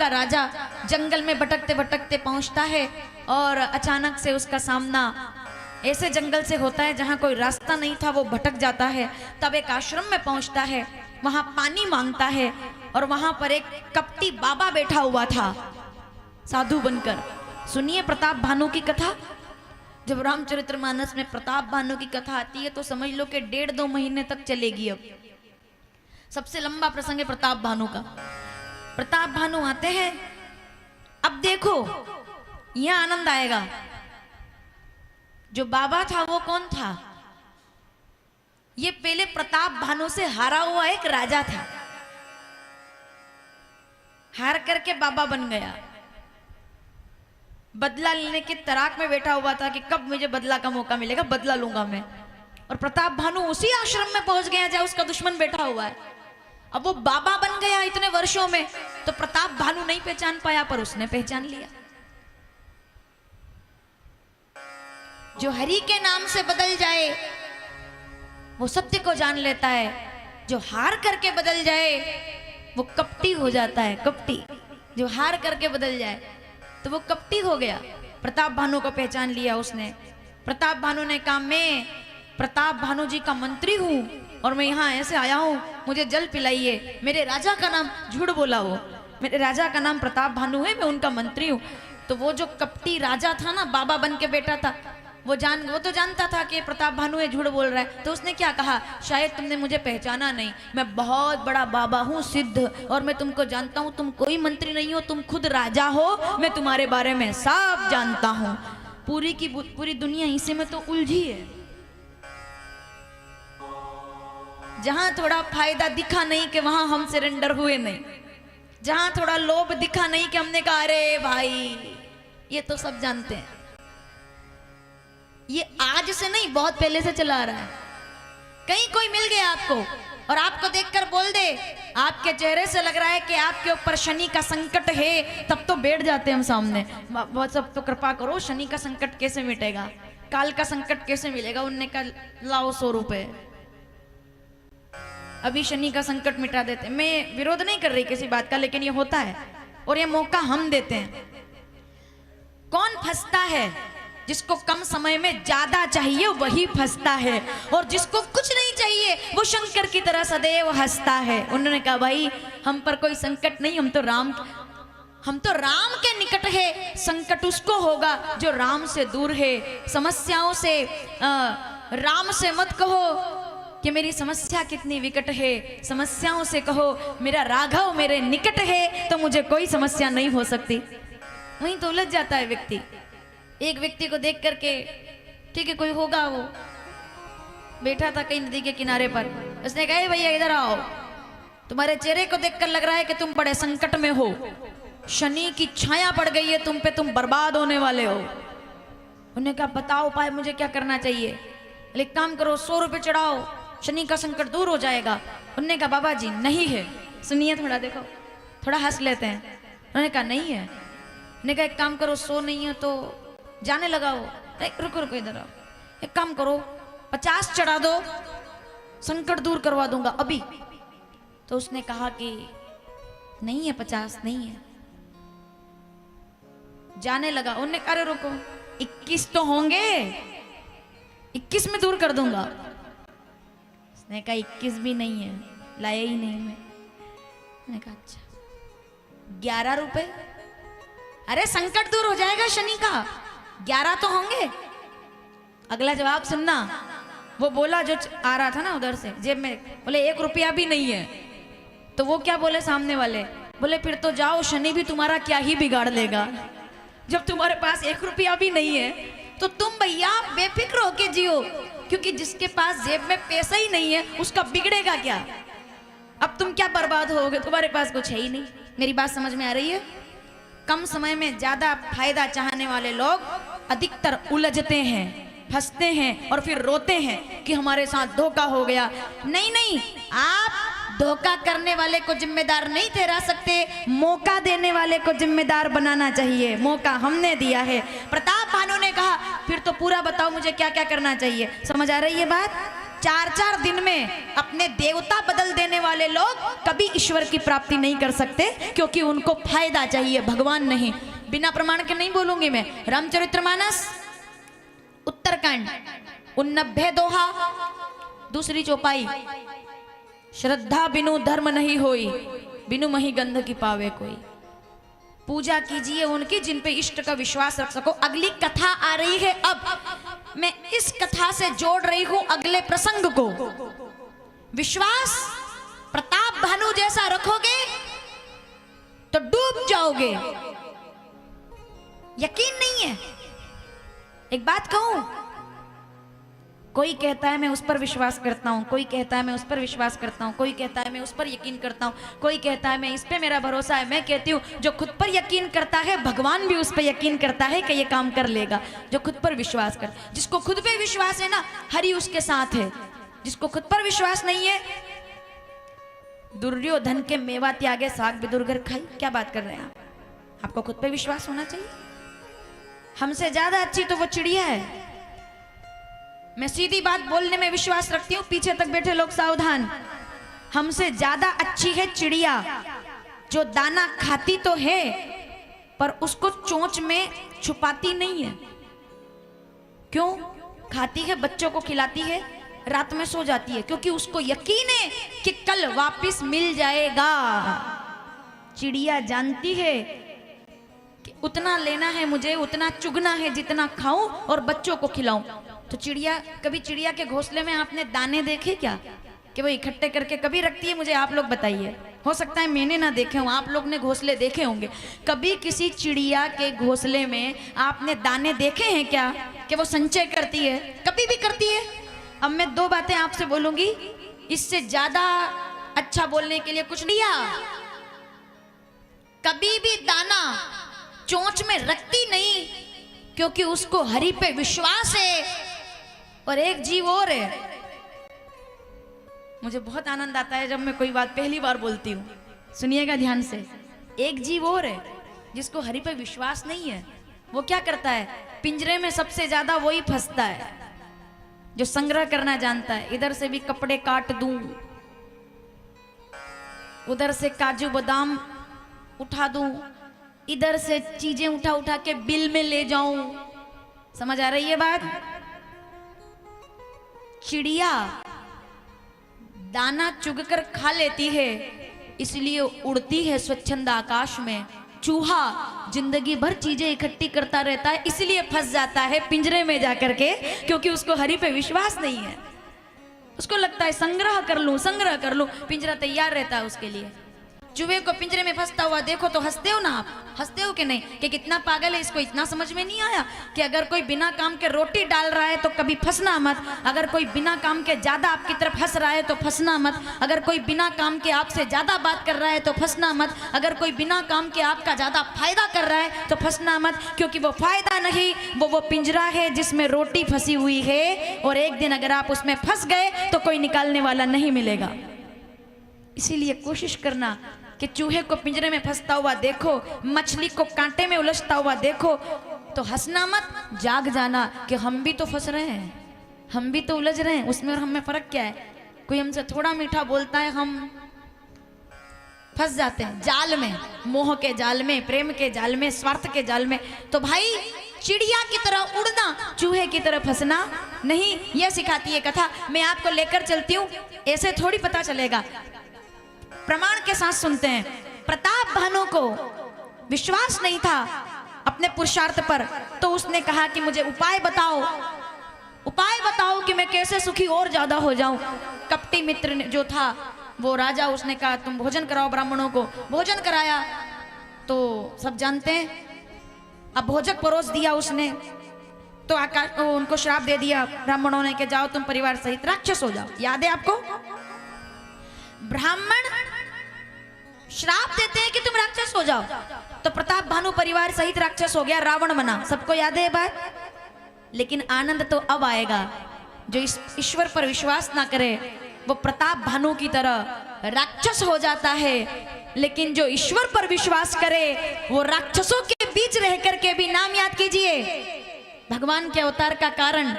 राजा जंगल में भटकते भटकते पहुंचता है और अचानक से उसका सामना ऐसे जंगल से होता है जहां कोई रास्ता नहीं था, वो भटक जाता है। तब एक आश्रम में पहुंचता है, वहां पानी मांगता है और वहां पर एक कपटी बाबा बैठा हुआ था साधु बनकर। सुनिए प्रताप भानु की कथा। जब रामचरितमानस में प्रताप भानु की कथा आती है तो समझ लो कि 1.5-2 महीने तक चलेगी। अब सबसे लंबा प्रसंग है प्रताप भानु का। प्रताप भानु आते हैं। अब देखो यहां आनंद आएगा। जो बाबा था वो कौन था? ये पहले प्रताप भानु से हारा हुआ एक राजा था, हार करके बाबा बन गया। बदला लेने की तराक में बैठा हुआ था कि कब मुझे बदला का मौका मिलेगा, बदला लूंगा मैं। और प्रताप भानु उसी आश्रम में पहुंच गया जहां उसका दुश्मन बैठा हुआ है। अब वो बाबा बन गया इतने वर्षों में, तो प्रताप भानु नहीं पहचान पाया, पर उसने पहचान लिया। जो हरि के नाम से बदल जाए वो सत्य को जान लेता है, जो हार करके बदल जाए वो कपटी हो जाता है। कपटी जो हार करके बदल जाए तो वो कपटी हो गया। प्रताप भानु को पहचान लिया उसने। प्रताप भानु ने कहा मैं प्रताप भानु जी का मंत्री हूं और मैं यहाँ ऐसे आया हूं, मुझे जल पिलाइए। मेरे राजा का नाम, झूठ बोला वो, मेरे राजा का नाम प्रताप भानु है, मैं उनका मंत्री हूं। तो वो जो कपटी राजा था ना, बाबा बन के बैठा था, वो तो जानता था कि प्रताप भानु है, झूठ बोल रहा है। तो उसने क्या कहा, शायद तुमने मुझे पहचाना नहीं, मैं बहुत बड़ा बाबा हूँ सिद्ध, और मैं तुमको जानता हूँ। तुम कोई मंत्री नहीं हो, तुम खुद राजा हो, मैं तुम्हारे बारे में सब जानता हूँ। पूरी की पूरी दुनिया इसी में तो उलझी है। जहां थोड़ा फायदा दिखा नहीं कि वहां हम सरेंडर हुए नहीं, जहां थोड़ा लोभ दिखा नहीं कि हमने कहा अरे भाई ये तो सब जानते हैं। ये आज से नहीं, बहुत पहले से चला आ रहा है। कहीं कोई मिल गया आपको और आपको देखकर बोल दे, आपके चेहरे से लग रहा है कि आपके ऊपर शनि का संकट है, तब तो बैठ जाते हैं हम सामने। बहुत सब तो कृपा करो, शनि का संकट कैसे मिटेगा, काल का संकट कैसे मिलेगा? उनने कहा लाओ 100 रुपए, अभी शनि का संकट मिटा देते। मैं विरोध नहीं कर रही किसी बात का, लेकिन ये होता है और ये मौका हम देते हैं। कौन फंसता है? जिसको कम समय में ज्यादा चाहिए वही फंसता है, और जिसको कुछ नहीं चाहिए वो शंकर की तरह सदैव हंसता है। उन्होंने कहा भाई हम पर कोई संकट नहीं, हम तो राम के निकट है। संकट उसको होगा जो राम से दूर है। समस्याओं से राम से मत कहो कि मेरी समस्या कितनी विकट है, समस्याओं से कहो मेरा राघव मेरे निकट है तो मुझे कोई समस्या नहीं हो सकती। वहीं तो उलझ जाता है व्यक्ति। एक व्यक्ति को देख करके, ठीक है कोई होगा, वो बैठा था कहीं नदी के किनारे पर, उसने कहा भैया इधर आओ, तुम्हारे चेहरे को देखकर लग रहा है कि तुम बड़े संकट में हो, शनि की छाया पड़ गई है तुम पे, तुम बर्बाद होने वाले हो। उन्होंने कहा बताओ उपाय, मुझे क्या करना चाहिए? एक काम करो 100 रुपये चढ़ाओ, शनि का संकट दूर हो जाएगा। उन्होंने कहा बाबा जी नहीं है। सुनिए थोड़ा, देखो थोड़ा हंस लेते हैं। उन्होंने कहा नहीं है। उन्होंने कहा एक काम करो 100 नहीं है तो जाने लगा वो, रुको रुको इधर आओ, एक काम करो 50 चढ़ा दो, संकट दूर करवा दूंगा अभी। तो उसने कहा कि नहीं है 50 नहीं है। जाने लगा। उन्होंने कहा अरे रुको 21 तो होंगे, 21 में दूर कर दूंगा। उसने कहा 21 भी नहीं है, लाया ही नहीं मैं। मैंने कहा अच्छा 11 रुपए, अरे संकट दूर हो जाएगा शनि का, 11 तो होंगे। अगला जवाब सुनना, वो बोला जो आ रहा था ना उधर से जेब में, बोले 1 रुपया भी नहीं है। तो वो क्या बोले सामने वाले, बोले फिर तो जाओ, शनि भी तुम्हारा क्या ही बिगाड़ लेगा। जब तुम्हारे पास 1 रुपया भी नहीं है तो तुम भैया बेफिक्र होके जियो, क्योंकि जिसके पास जेब में पैसा ही नहीं है उसका बिगड़ेगा क्या? अब तुम क्या बर्बाद होगे, तुम्हारे पास कुछ है ही नहीं। मेरी बात समझ में आ रही है? कम समय में ज्यादा फायदा चाहने वाले लोग अधिकतर उलझते हैं, फंसते हैं और फिर रोते हैं कि हमारे साथ धोखा हो गया। नहीं नहीं, आप धोखा करने वाले को जिम्मेदार नहीं ठहरा सकते, मौका देने वाले को जिम्मेदार बनाना चाहिए। मौका हमने दिया है। प्रताप भानु ने कहा फिर तो पूरा बताओ मुझे क्या क्या करना चाहिए। समझ आ रही है बात? 4-4 दिन में अपने देवता बदल देने वाले लोग कभी ईश्वर की प्राप्ति नहीं कर सकते, क्योंकि उनको फायदा चाहिए, भगवान नहीं। बिना प्रमाण के नहीं बोलूंगी मैं। रामचरितमानस उत्तरकांड 89 दोहा, दूसरी चौपाई, श्रद्धा बिनु धर्म नहीं होई, बिनु मही गंध की पावे कोई। पूजा कीजिए उनकी जिन पे इष्ट का विश्वास रख सको। अगली कथा आ रही है, अब मैं इस कथा से जोड़ रही हूं अगले प्रसंग को। विश्वास प्रताप भानु जैसा रखोगे तो डूब जाओगे। यकीन नहीं है, एक बात कहूं, कोई कहता है मैं उस पर विश्वास करता हूं, कोई कहता है मैं उस पर विश्वास करता हूं, कोई कहता है मैं उस पर यकीन करता हूं, कोई कहता है मैं इस पे मेरा भरोसा है। मैं कहती हूं जो खुद पर यकीन करता है भगवान भी उस पर यकीन करता है कि ये काम कर लेगा। जो खुद पर विश्वास कर, जिसको खुद पे विश्वास है ना, हरि उसके साथ है। जिसको खुद पर विश्वास नहीं है, दुर्योधन के मेवा त्यागे साग बिदुरगर खाई। क्या बात कर रहे हैं आप? आपको खुद पे विश्वास होना चाहिए। हमसे ज्यादा अच्छी तो वो चिड़िया है। मैं सीधी बात बोलने में विश्वास रखती हूँ, पीछे तक बैठे लोग सावधान। हमसे ज्यादा अच्छी है चिड़िया, जो दाना खाती तो है पर उसको चोंच में छुपाती नहीं है। क्यों? खाती है, बच्चों को खिलाती है, रात में सो जाती है, क्योंकि उसको यकीन है कि कल वापस मिल जाएगा। चिड़िया जानती है कि उतना लेना है मुझे, उतना चुगना है जितना खाऊं और बच्चों को खिलाऊं। तो चिड़िया, कभी चिड़िया के घोंसले में आपने दाने देखे क्या कि वो इकट्ठे करके कभी रखती है? मुझे आप लोग बताइए। हो सकता है मैंने ना देखे हूं, आप लोग ने घोंसले देखे होंगे। कभी किसी चिड़िया के घोंसले में आपने दाने देखे हैं क्या कि वो संचय करती है? कभी भी करती है? अब मैं 2 बातें आपसे बोलूंगी, इससे ज्यादा अच्छा बोलने के लिए कुछ नहीं। कभी भी दाना चोंच में रखती नहीं, क्योंकि उसको हरि पे विश्वास है। और एक जीव और है, मुझे बहुत आनंद आता है जब मैं कोई बात पहली बार बोलती हूँ, सुनिएगा ध्यान से। एक जीव और है जिसको हरि पे विश्वास नहीं है। वो क्या करता है? पिंजरे में सबसे ज्यादा वही फंसता है जो संग्रह करना जानता है। इधर से भी कपड़े काट दूं, उधर से काजू बादाम उठा दूं, इधर से चीजें उठा उठा के बिल में ले जाऊं। समझ आ रही है बात? चिड़िया दाना चुगकर खा लेती है, इसलिए उड़ती है स्वच्छंद आकाश में। चूहा जिंदगी भर चीजें इकट्ठी करता रहता है, इसलिए फंस जाता है पिंजरे में जाकर के, क्योंकि उसको हरि पे विश्वास नहीं है। उसको लगता है संग्रह कर लूं, संग्रह कर लूं, पिंजरा तैयार रहता है उसके लिए। चूहे को पिंजरे में फंसता हुआ देखो तो हंसते हो ना आप? हंसते हो कि नहीं कि कितना पागल है, इसको इतना समझ में नहीं आया कि अगर कोई बिना काम के रोटी डाल रहा है तो कभी फंसना मत। अगर कोई बिना काम के ज्यादा आपकी तरफ हंस रहा है तो फंसना मत। अगर कोई बिना काम के आपसे ज्यादा बात कर रहा है तो फंसना मत। अगर कोई बिना काम के आपका ज्यादा फायदा कर रहा है तो फंसना मत, क्योंकि वो फायदा नहीं, वो पिंजरा है जिसमें रोटी फंसी हुई है। और एक दिन अगर आप उसमें फंस गए तो कोई निकालने वाला नहीं मिलेगा। इसीलिए कोशिश करना कि चूहे को पिंजरे में फंसता हुआ देखो, मछली को कांटे में उलझता हुआ देखो तो हंसना मत, जाग जाना कि हम भी तो फंस रहे हैं, हम भी तो उलझ रहे हैं। उसमें और हमें फर्क क्या है? कोई हमसे थोड़ा मीठा बोलता है, हम फंस जाते हैं जाल में, मोह के जाल में, प्रेम के जाल में, स्वार्थ के जाल में। तो भाई चिड़िया की तरह उड़ना, चूहे की तरह फंसना नहीं, यह सिखाती है कथा। मैं आपको लेकर चलती हूँ, ऐसे थोड़ी पता चलेगा। प्रमाण के साथ सुनते हैं। प्रताप भानु को विश्वास नहीं था अपने पुरुषार्थ पर, तो उसने कहा कि मुझे उपाय बताओ, उपाय बताओ कि मैं कैसे सुखी और ज्यादा हो जाऊं। कपटी मित्र ने जो था वो राजा, उसने कहा तुम भोजन कराओ ब्राह्मणों को। भोजन कराया तो सब जानते हैं, अब भोजक परोस दिया उसने तो आकाश उनको श्राप दे दिया ब्राह्मणों ने कि जाओ तुम परिवार सहित राक्षस हो जाओ। याद है आपको? ब्राह्मण श्राप देते हैं कि तुम राक्षस हो जाओ, तो प्रताप भानु परिवार सहित राक्षस हो गया, रावण बना। सबको याद है बात? लेकिन आनंद तो अब आएगा। जो ईश्वर पर विश्वास ना करे वो प्रताप भानु की तरह राक्षस हो जाता है, लेकिन जो ईश्वर पर विश्वास करे वो राक्षसों के बीच रह करके भी, नाम याद कीजिए, भगवान के अवतार का कारण